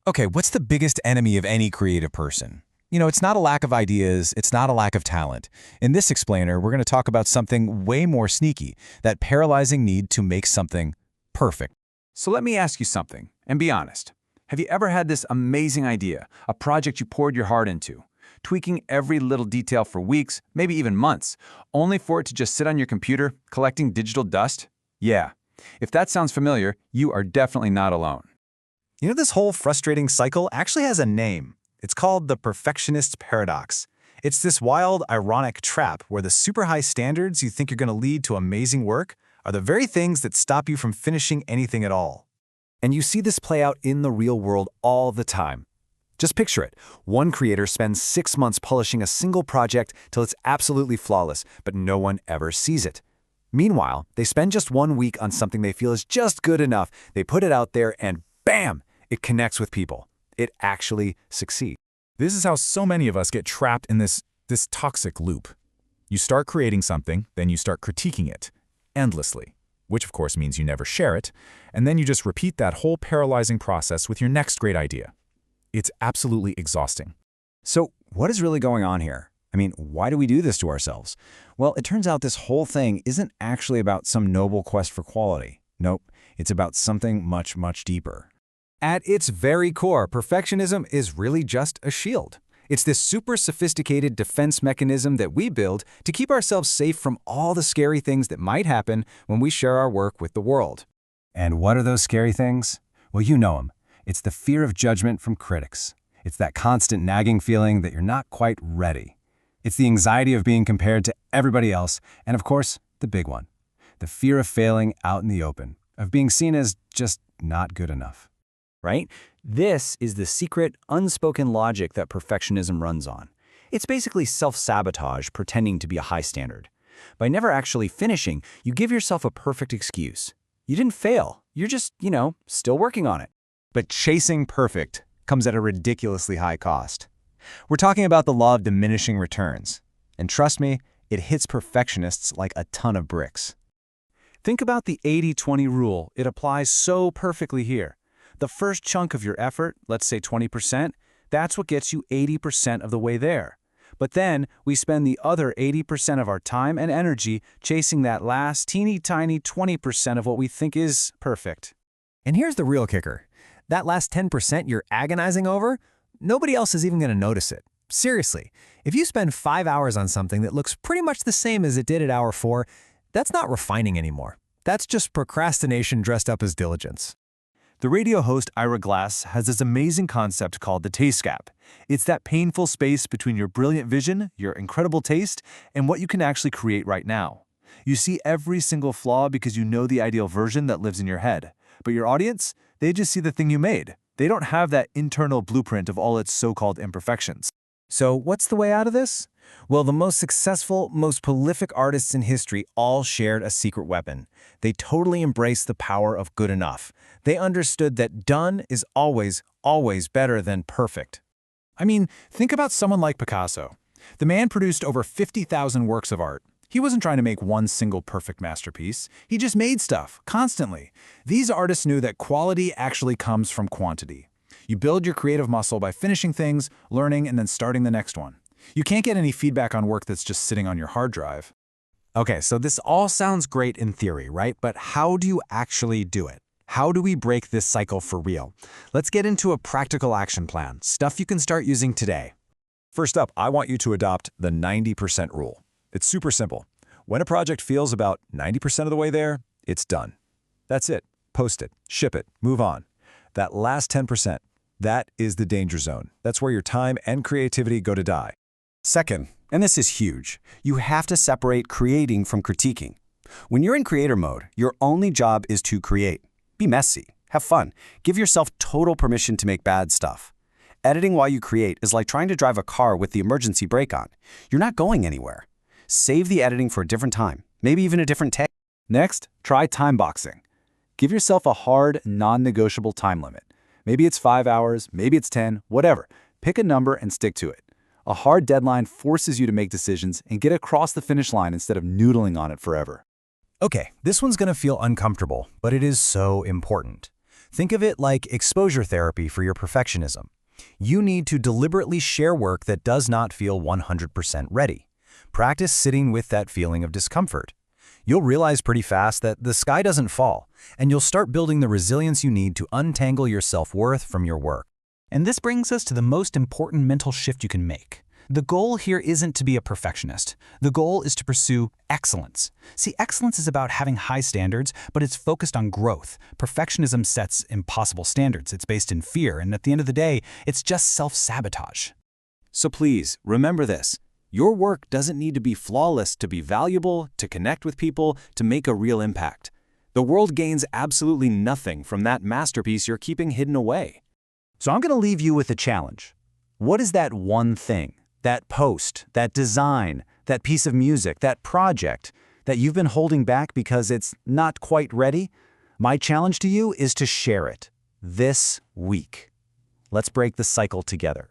Okay, what's the biggest enemy of any creative person? It's not a lack of ideas, it's not a lack of talent. In this explainer, we're going to talk about something way more sneaky, that paralyzing need to make something perfect. So let me ask you something, and be honest. Have you ever had this amazing idea, a project you poured your heart into, tweaking every little detail for weeks, maybe even months, only for it to just sit on your computer, collecting digital dust? Yeah. If that sounds familiar, you are definitely not alone. This whole frustrating cycle actually has a name. It's called the perfectionist's paradox. It's this wild, ironic trap where the super high standards you think are going to lead to amazing work are the very things that stop you from finishing anything at all. And you see this play out in the real world all the time. Just picture it. One creator spends 6 months polishing a single project till it's absolutely flawless, but no one ever sees it. Meanwhile, they spend just 1 week on something they feel is just good enough. They put it out there and bam! It connects with people. It actually succeeds. This is how so many of us get trapped in this toxic loop. You start creating something, then you start critiquing it endlessly, which of course means you never share it, and then you just repeat that whole paralyzing process with your next great idea. It's absolutely exhausting. So what is really going on here? Why do we do this to ourselves? Well, it turns out this whole thing isn't actually about some noble quest for quality. Nope, it's about something much, much deeper. At its very core, perfectionism is really just a shield. It's this super sophisticated defense mechanism that we build to keep ourselves safe from all the scary things that might happen when we share our work with the world. And what are those scary things? Well, you know them. It's the fear of judgment from critics. It's that constant nagging feeling that you're not quite ready. It's the anxiety of being compared to everybody else, and of course, the big one, the fear of failing out in the open, of being seen as just not good enough. Right? This is the secret, unspoken logic that perfectionism runs on. It's basically self-sabotage pretending to be a high standard. By never actually finishing, you give yourself a perfect excuse. You didn't fail. You're just, still working on it. But chasing perfect comes at a ridiculously high cost. We're talking about the law of diminishing returns. And trust me, it hits perfectionists like a ton of bricks. Think about the 80-20 rule. It applies so perfectly here. The first chunk of your effort, let's say 20%, that's what gets you 80% of the way there. But then we spend the other 80% of our time and energy chasing that last teeny tiny 20% of what we think is perfect. And here's the real kicker. That last 10% you're agonizing over, nobody else is even going to notice it. Seriously, if you spend 5 hours on something that looks pretty much the same as it did at hour 4, that's not refining anymore. That's just procrastination dressed up as diligence. The radio host Ira Glass has this amazing concept called the taste gap. It's that painful space between your brilliant vision, your incredible taste, and what you can actually create right now. You see every single flaw because you know the ideal version that lives in your head. But your audience, they just see the thing you made. They don't have that internal blueprint of all its so-called imperfections. So what's the way out of this? Well, the most successful, most prolific artists in history all shared a secret weapon. They totally embraced the power of good enough. They understood that done is always, always better than perfect. Think about someone like Picasso. The man produced over 50,000 works of art. He wasn't trying to make one single perfect masterpiece. He just made stuff, constantly. These artists knew that quality actually comes from quantity. You build your creative muscle by finishing things, learning, and then starting the next one. You can't get any feedback on work that's just sitting on your hard drive. Okay, so this all sounds great in theory, right? But how do you actually do it? How do we break this cycle for real? Let's get into a practical action plan, stuff you can start using today. First up, I want you to adopt the 90% rule. It's super simple. When a project feels about 90% of the way there, it's done. That's it. Post it, ship it, move on. That last 10%, that is the danger zone. That's where your time and creativity go to die. Second, and this is huge, you have to separate creating from critiquing. When you're in creator mode, your only job is to create. Be messy, have fun, give yourself total permission to make bad stuff. Editing while you create is like trying to drive a car with the emergency brake on. You're not going anywhere. Save the editing for a different time, maybe even a different take. Next, try time boxing. Give yourself a hard, non-negotiable time limit. Maybe it's 5 hours, maybe it's 10, whatever. Pick a number and stick to it. A hard deadline forces you to make decisions and get across the finish line instead of noodling on it forever. Okay, this one's going to feel uncomfortable, but it is so important. Think of it like exposure therapy for your perfectionism. You need to deliberately share work that does not feel 100% ready. Practice sitting with that feeling of discomfort. You'll realize pretty fast that the sky doesn't fall, and you'll start building the resilience you need to untangle your self-worth from your work. And this brings us to the most important mental shift you can make. The goal here isn't to be a perfectionist. The goal is to pursue excellence. See, excellence is about having high standards, but it's focused on growth. Perfectionism sets impossible standards. It's based in fear, and at the end of the day, it's just self-sabotage. So please, remember this. Your work doesn't need to be flawless to be valuable, to connect with people, to make a real impact. The world gains absolutely nothing from that masterpiece you're keeping hidden away. So I'm going to leave you with a challenge. What is that one thing, that post, that design, that piece of music, that project that you've been holding back because it's not quite ready? My challenge to you is to share it this week. Let's break the cycle together.